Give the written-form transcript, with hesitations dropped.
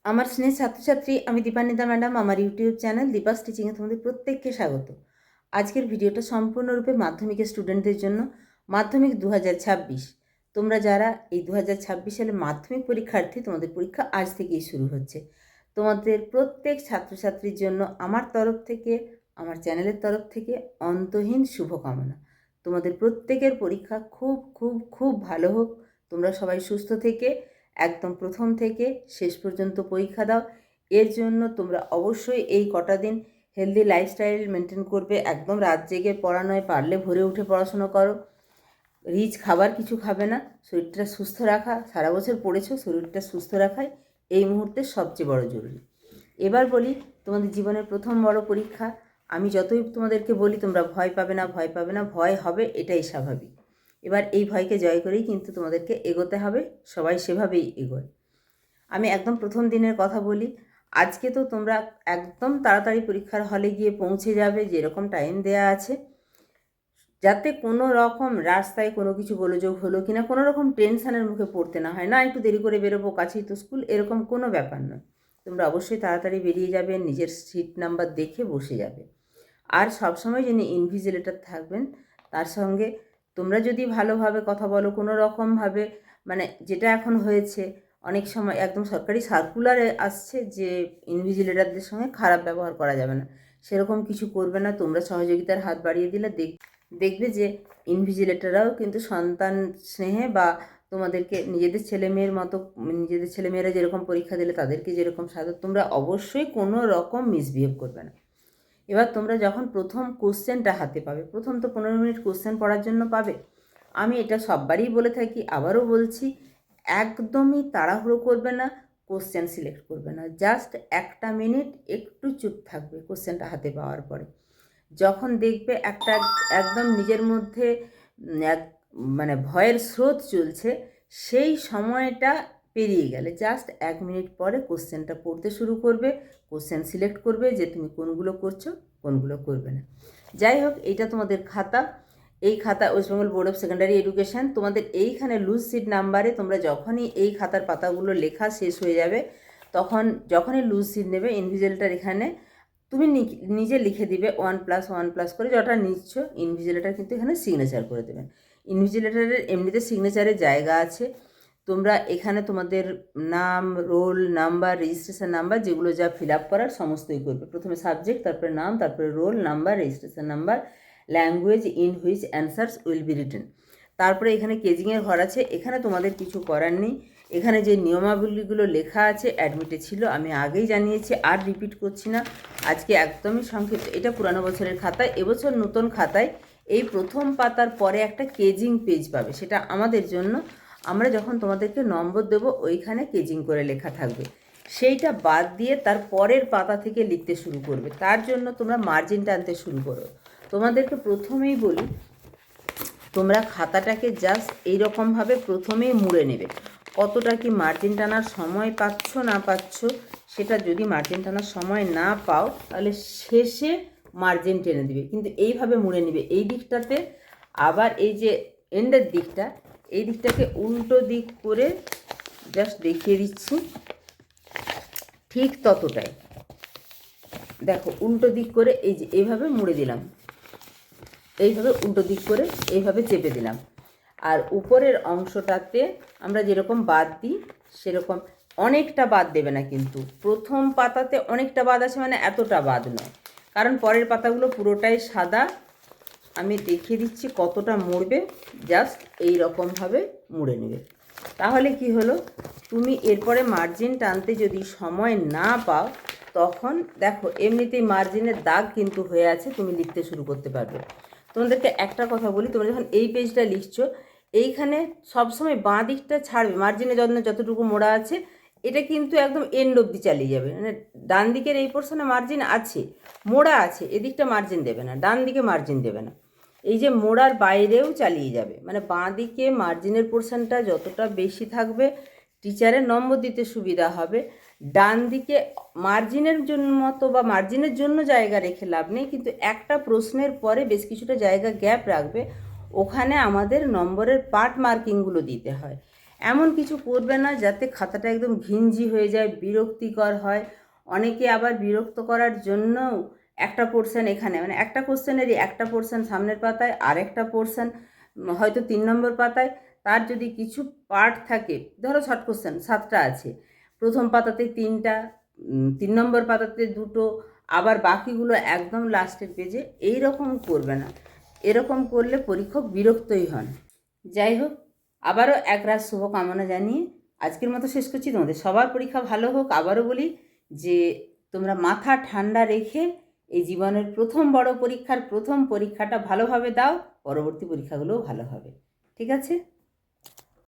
আমার স্নেহ ছাত্রছাত্রী, আমি দীপান্বিতা ম্যাডাম। আমার ইউটিউব চ্যানেল দীপাস টিচিংয়ে তোমাদের প্রত্যেককে স্বাগত। আজকের ভিডিওটা সম্পূর্ণরূপে মাধ্যমিকের স্টুডেন্টদের জন্য। মাধ্যমিক 2026, তোমরা যারা এই 2026 সালে মাধ্যমিক পরীক্ষার্থী, তোমাদের পরীক্ষা আজ থেকেই শুরু হচ্ছে। তোমাদের প্রত্যেক ছাত্রছাত্রীর জন্য আমার তরফ থেকে, আমার চ্যানেলের তরফ থেকে অন্তহীন শুভকামনা। তোমাদের প্রত্যেকের পরীক্ষা খুব খুব খুব ভালো হোক। তোমরা সবাই সুস্থ থেকে একদম প্রথম থেকে শেষ পর্যন্ত পরীক্ষা দাও। এর জন্য তোমরা অবশ্যই এই কটা দিন হেলদি লাইফস্টাইল মেনটেন করবে। একদম রাত জেগে পড়া নয়, পারলে ভোরে উঠে পড়াশুনো করো। রিচ খাবার কিছু খাবে না। শরীরটা সুস্থ রাখা, সারা বছর পড়েছো, শরীরটা সুস্থ রাখাই এই মুহূর্তে সবচেয়ে বড় জরুরি। এবার বলি, তোমাদের জীবনের প্রথম বড় পরীক্ষা। আমি যতই তোমাদেরকে বলি তোমরা ভয় পাবে না, ভয় পাবে না, ভয় হবে, এটাই স্বাভাবিক। এবার এই ভয়কে জয় করেই কিন্তু তোমাদেরকে এগোতে হবে। সবাই সেভাবেই এগোয়। আমি একদম প্রথম দিনের কথা বলি। আজকে তো তোমরা একদম তাড়াতাড়ি পরীক্ষার হলে গিয়ে পৌঁছে যাবে, যেরকম টাইম দেয়া আছে, যাতে কোনো রকম রাস্তায় কোনো কিছু গোলযোগ হলো কিনা কোনো রকম টেনশানের মুখে পড়তে না হয়। না একটু দেরি করে বেরোবো, কাছেই তো স্কুল, এরকম কোনো ব্যাপার নয়। তোমরা অবশ্যই তাড়াতাড়ি বেরিয়ে যাবে, নিজের সিট নাম্বার দেখে বসে যাবে। আর সবসময় যিনি ইনভিজিলেটর থাকবেন তার সঙ্গে তোমরা যদি ভালোভাবে কথা বলো, কোনো রকমভাবে, মানে যেটা এখন হয়েছে অনেক সময় একদম সরকারি সার্কুলারে আসছে যে ইনভিজিলেটরদের সঙ্গে খারাপ ব্যবহার করা যাবে না, সেরকম কিছু করবে না। তোমরা সহযোগিতার হাত বাড়িয়ে দিলে দেখবে যে ইনভিজিলেটররাও কিন্তু সন্তান স্নেহে বা তোমাদেরকে নিজেদের ছেলেমেয়ের মতো, নিজেদের ছেলেমেয়েরা যেরকম পরীক্ষা দিলে তাদেরকে যেরকম সাদর, তোমরা অবশ্যই কোনো রকম মিসবিহেভ করবে না। এবার তোমরা যখন প্রথম কোশ্চেনটা হাতে পাবে, প্রথম তো 15 মিনিট কোশ্চেন পড়ার জন্য পাবে। আমি এটা সববারই বলে থাকি, আবারও বলছি, একদমই তাড়াহুড়ো করবে না, কোশ্চেন সিলেক্ট করবে না। জাস্ট 1 মিনিট একটু চুপ থাকবে কোশ্চেনটা হাতে পাওয়ার পরে। যখন দেখবে একটা একদম নিজের মধ্যে এক মানে ভয়ের স্রোত চলছে, সেই সময়টা পেরিয়ে গেলে জাস্ট 1 মিনিট পরে কোশ্চেনটা পড়তে শুরু করবে। কোশ্চেন সিলেক্ট করবে যে তুমি কোনগুলো করছো, কোনগুলো করবে না। যাই হোক, এইটা তোমাদের খাতা। এই খাতা West Bengal board of secondary education. তোমাদের এইখানে লুজ সিট নাম্বারে তোমরা যখনই এই খাতার পাতাগুলো লেখা শেষ হয়ে যাবে, তখন যখনই লুজ সিট নেবে, ইনভিজিলেটর এখানে তুমি নিজে লিখে দিবে 1+1+ করে, যটা নিচ্ছ ইনভিজিলেটর কিন্তু এখানে সিগনেচার করে দেবেন। ইনভিজিলেটরের এমনিতে সিগনেচারের জায়গা আছে। তোমরা এখানে তোমাদের নাম, রোল নাম্বার, রেজিস্ট্রেশন নাম্বার, যেগুলো যা ফিল আপ করার সমস্তই করবে। প্রথমে সাবজেক্ট, তারপরে নাম, তারপরে roll number, registration number, language in which answers will be written. তারপরে এখানে কেজিংয়ের ঘর আছে। এখানে তোমাদের কিছু করার নেই। এখানে যে নিয়মাবলীগুলো লেখা আছে অ্যাডমিটে ছিল, আমি আগেই জানিয়েছি, আর রিপিট করছি না। আজকে একদমই সংক্ষিপ্ত। এটা পুরানো বছরের খাতায়, এবছর নতুন খাতায় এই প্রথম পাতার পরে একটা কেজিং পেজ পাবে। সেটা আমাদের জন্য, আমরা যখন তোমাদেরকে নম্বর দেবো ওইখানে কেজিং করে লেখা থাকবে। সেইটা বাদ দিয়ে তার পরের পাতা থেকে লিখতে শুরু করবে। তার জন্য তোমরা মার্জিন টানতে শুরু করো। তোমাদেরকে প্রথমেই বলি, তোমরা খাতাটাকে জাস্ট এইরকমভাবে প্রথমেই মুড়ে নেবে। কতটা কি মার্জিন টানার সময় পাচ্ছ না পাচ্ছ, সেটা যদি মার্জিন টানার সময় না পাও তাহলে শেষে মার্জিন টেনে দিবে, কিন্তু এইভাবে মুড়ে নেবে। এই দিকটাতে আবার এই যে এন্ডের দিকটা, এই দিকটাকে উল্টো দিক করে জাস্ট দেখিয়ে দিচ্ছি, ঠিক ততটাই। দেখো, উল্টো দিক করে এই যে এইভাবে মুড়ে দিলাম, এইভাবে উল্টো দিক করে এইভাবে চেপে দিলাম। আর উপরের অংশটাতে আমরা যেরকম বাদ দিই সেরকম অনেকটা বাদ দেবে না, কিন্তু প্রথম পাতাতে অনেকটা বাদ আছে, মানে এতটা বাদ নয়, কারণ পরের পাতাগুলো পুরোটাই সাদা। আমি দেখিয়ে দিচ্ছি কতটা মুড়বে। জাস্ট এই রকমভাবে মুড়ে নেবে। তাহলে কি হলো, তুমি এরপরে মার্জিন টানতে যদি সময় না পাও, তখন দেখো এমনিতেই মার্জিনের দাগ কিন্তু হয়ে আছে, তুমি লিখতে শুরু করতে পারবে। তোমাদেরকে একটা কথা বলি, তোমরা যখন এই পেজটা লিখছো, এইখানে সবসময় বাঁ দিকটা ছাড়বে। মার্জিনের জন্য যতটুকু মোড়া আছে, এটা কিন্তু একদম এন্ড অবধি চালিয়ে যাবে। মানে ডান দিকের এই পোর্শনে মার্জিন আছে, মোড়া আছে, এদিকটা মার্জিন দেবে না, ডান দিকে মার্জিন দেবে না। এই যে মোড়ার বাইরেও চালিয়ে যাবে, মানে বাঁ দিকে মার্জিনের পোর্শনটা যতটা বেশি থাকবে টিচারের নম্বর দিতে সুবিধা হবে। ডান দিকে মার্জিনের জন্য মতো বা মার্জিনের জন্য জায়গা রেখে লাভ নেই, কিন্তু একটা প্রশ্নের পরে বেশ কিছুটা জায়গা গ্যাপ রাখবে, ওখানে আমাদের নম্বরের পার্ট মার্কিংগুলো দিতে হয়। এমন কিছু করবে না যাতে খাতাটা একদম ঘিঞ্জি হয়ে যায়, বিরক্তিকর হয়। অনেকে আবার বিরক্ত করার জন্যও একটা পোর্শন এখানে, মানে একটা কোশ্চেনেরই একটা পোর্শন সামনের পাতায় আর একটা পোর্শন হয়তো 3 নম্বর পাতায়, তার যদি কিছু পার্ট থাকে, ধরো শর্ট কোশ্চেন 7টা আছে, প্রথম পাতাতে 3টা, 3 নম্বর পাতাতে 2টো, আবার বাকিগুলো একদম লাস্টের পেজে, এই রকম করবে না। এরকম করলে পরীক্ষক বিরক্তই হন। যাই হোক, আবারও একরাশ শুভকামনা জানিয়ে আজকের মতো শেষ করছি। তোমাদের সবার পরীক্ষা ভালো হোক। আবারও বলি যে তোমরা মাথা ঠান্ডা রেখে এই জীবনের প্রথম বড় পরীক্ষার প্রথম পরীক্ষাটা ভালোভাবে দাও, পরবর্তী পরীক্ষাগুলোও ভালো হবে। ঠিক আছে?